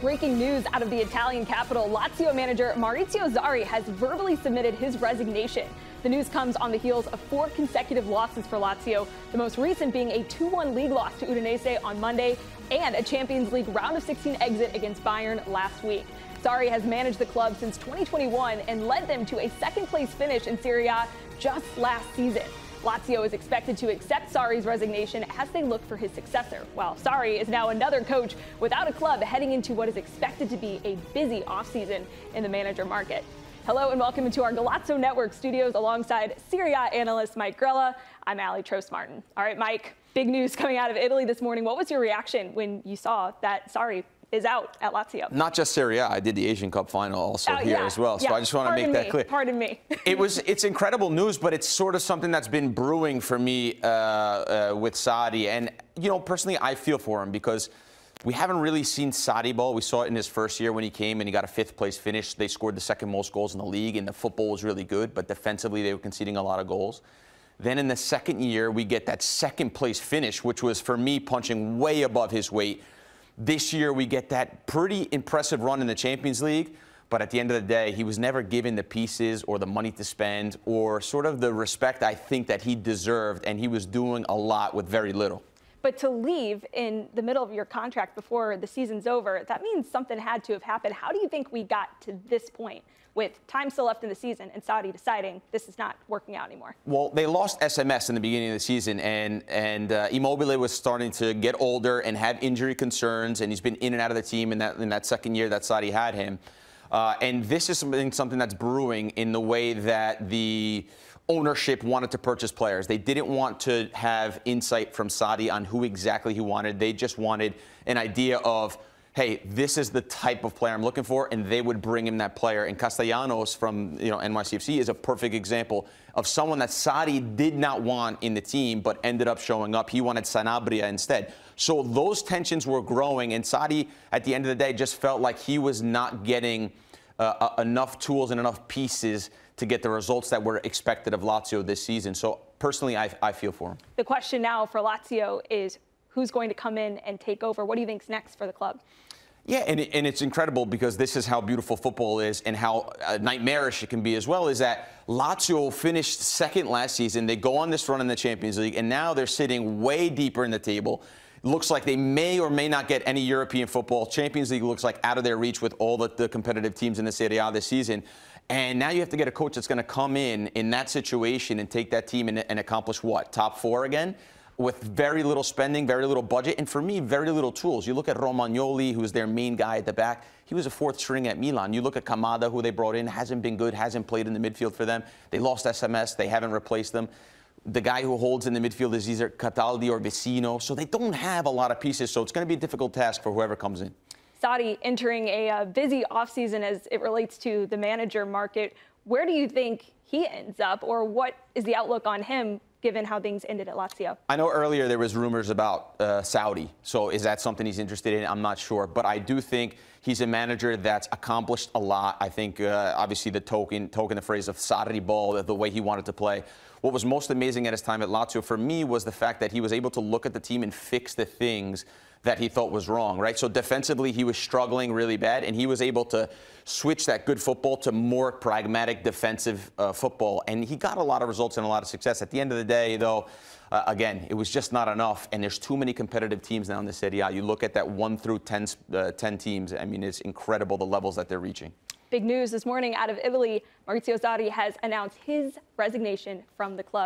Breaking news out of the Italian capital, Lazio manager Maurizio Sarri has verbally submitted his resignation. The news comes on the heels of 4 consecutive losses for Lazio, the most recent being a 2-1 league loss to Udinese on Monday and a Champions League round of 16 exit against Bayern last week. Sarri has managed the club since 2021 and led them to a second-place finish in Serie A just last season. Lazio is expected to accept Sarri's resignation as they look for his successor, while Sarri is now another coach without a club heading into what is expected to be a busy offseason in the manager market. Hello and welcome into our Golazo Network studios alongside Serie A analyst Mike Grella. I'm Allie Trost-Martin. All right, Mike, big news coming out of Italy this morning. What was your reaction when you saw that Sarri is out at Lazio? Not just Serie A. I did the Asian Cup final also here as well. So I just want to make that clear. Pardon me. It's incredible news, but it's sort of something that's been brewing for me with Sarri. And, you know, personally, I feel for him because we haven't really seen Sarri ball. We saw it in his first year when he came and he got a 5th place finish. They scored the 2nd most goals in the league, and the football was really good, but defensively they were conceding a lot of goals. Then in the 2nd year, we get that 2nd place finish, which was, for me, punching way above his weight. This year, we get that pretty impressive run in the Champions League, but at the end of the day, he was never given the pieces or the money to spend or sort of the respect I think that he deserved, and he was doing a lot with very little. But to leave in the middle of your contract before the season's over, that means something had to have happened. How do you think we got to this point with time still left in the season and Sarri deciding this is not working out anymore? Well, they lost SMS in the beginning of the season, and Immobile was starting to get older and have injury concerns, and he's been in and out of the team in that 2nd year that Sarri had him. And this is something that's brewing in the way that the ownership wanted to purchase players. They didn't want to have insight from Sarri on who exactly he wanted. They just wanted an idea of, hey, this is the type of player I'm looking for, and they would bring him that player. And Castellanos from NYCFC is a perfect example of someone that Sarri did not want in the team, but ended up showing up. He wanted Sanabria instead. So those tensions were growing, and Sarri, at the end of the day, just felt like he was not getting enough tools and enough pieces to get the results that were expected of Lazio this season. So personally, I feel for him. The question now for Lazio is who's going to come in and take over? What do you think's next for the club? Yeah, and it's incredible because this is how beautiful football is and how nightmarish it can be as well, is that Lazio finished 2nd last season. They go on this run in the Champions League, and now they're sitting way deeper in the table. It looks like they may or may not get any European football. Champions League looks like out of their reach with all the competitive teams in the Serie A this season. And now you have to get a coach that's going to come in that situation and take that team and accomplish what? Top 4 again? With very little spending, very little budget, and for me, very little tools. You look at Romagnoli, who's their main guy at the back. He was a 4th string at Milan. You look at Kamada, who they brought in, hasn't been good, hasn't played in the midfield for them. They lost SMS. They haven't replaced them. The guy who holds in the midfield is either Cataldi or Vecino. So they don't have a lot of pieces, so it's going to be a difficult task for whoever comes in. Sarri entering a busy offseason as it relates to the manager market. Where do you think he ends up, or what is the outlook on him given how things ended at Lazio? I know earlier there was rumors about Saudi, so is that something he's interested in? I'm not sure, but I do think he's a manager that's accomplished a lot. I think obviously the the phrase of Sarri ball, the way he wanted to play. What was most amazing at his time at Lazio for me was the fact that he was able to look at the team and fix the things that he thought was wrong, right? So defensively, he was struggling really bad, and he was able to switch that good football to more pragmatic defensive football, and he got a lot of results and a lot of success. At the end of the day, though, again, it was just not enough, and there's too many competitive teams now in the Serie A. You look at that 1 through 10 teams, I mean, it's incredible the levels that they're reaching. Big news this morning out of Italy. Maurizio Sarri has announced his resignation from the club.